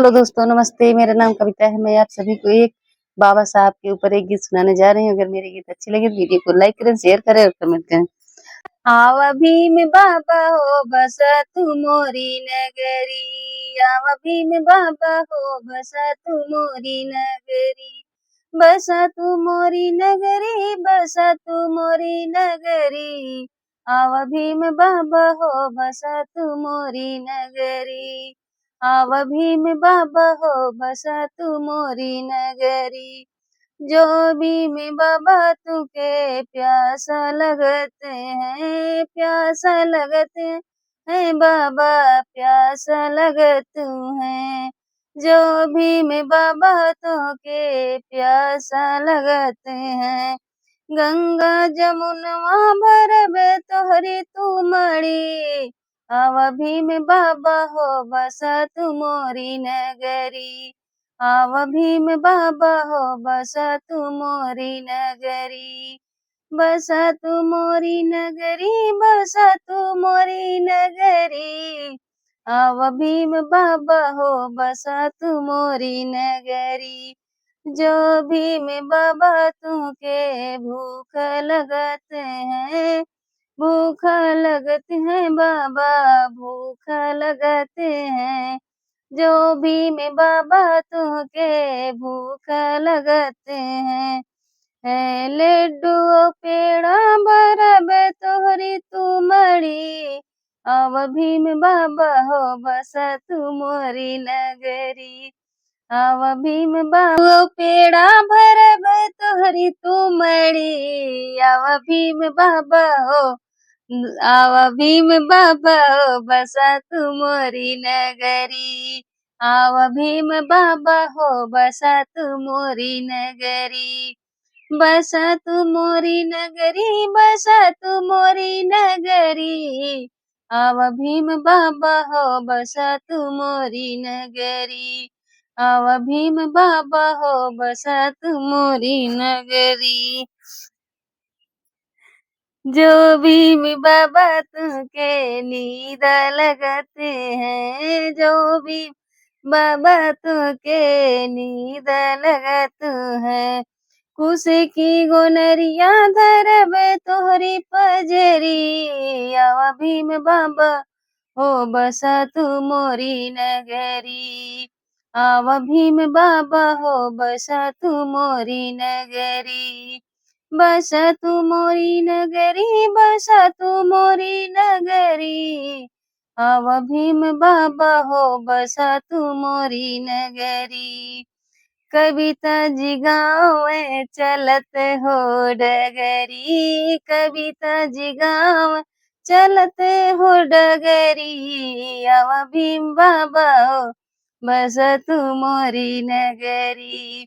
Hello दोस्तों, नमस्ते। मेरा नाम कविता है। मैं आप सभी को एक बाबा साहब के ऊपर एक गीत सुनाने जा रही हूँ। अगर मेरे गीत अच्छे लगे तो वीडियो को लाइक करें, शेयर करें और कमेंट करें। आवा भीम बाबा हो बसा तू मोरी नगरी, आवा भीम बाबा हो बसा तू मोरी नगरी, बसा तू मोरी नगरी, बसा तू मोरी नगरी, आवा भीम बाबा हो बसा तू मोरी नगरी, आवा भीम बाबा हो बसा तू मोरी नगरी, जो भीम बाबा तुके प्यासा लगते हैं, प्यासा लगते हैं बाबा, प्यासा लगतू है, जो भीम बाबा तुके प्यासा लगते हैं, गंगा जमुनवा भरबे तोहरी तू मड़ी, आवा भीम बाबा हो बसा तू मोरी नगरी, आवा भीम बाबा हो बसा तू मोरी नगरी, बसा तू मोरी नगरी, बसा तू मोरी नगरी, आवा भीम बाबा हो बसा तू मोरी नगरी, जो भीम बाबा तुके भूख लगते हैं, भूख लगते हैं बाबा, भूख लगते हैं, जो भीम बाबा तुके भूख लगते हैं, है लड्डू पेड़ा बरब तोहरी तू मड़ी, आव भीम बाबा हो बसा तू मोरी नगरी, आवा भीम बाबा पेड़ा भरब तोहरी तू मड़ी, आवा भीम बाबा हो, आवा भीम बाबा हो बसा तू मोरी नगरी, आवा भीम बाबा हो बसा तू मोरी नगरी, बसा तू मोरी नगरी, बसा तू मोरी नगरी, आवा भीम बाबा हो बसा तू मोरी नगरी, आवा भीम बाबा हो बसा तू मोरी नगरी, जो भीम बाबा तुके नींद लगते हैं, जो भीम बाबा तुके नींद लगत है, कुश की गोनरिया धरब तोहरी पजरी, आवा भीम बाबा हो बसा तू मोरी नगरी, आवा भीम बाबा हो बसा तू मोरी नगरी, बसा तू मोरी नगरी, बसा तू मोरी नगरी, आवा भीम बाबा हो बसा तू मोरी नगरी, कविता जी गाँव में चलत हो डगरी, कविता जी गाँव चलते हो डगरी, आवा भीम बाबा हो बसा तू मोरी नगरी,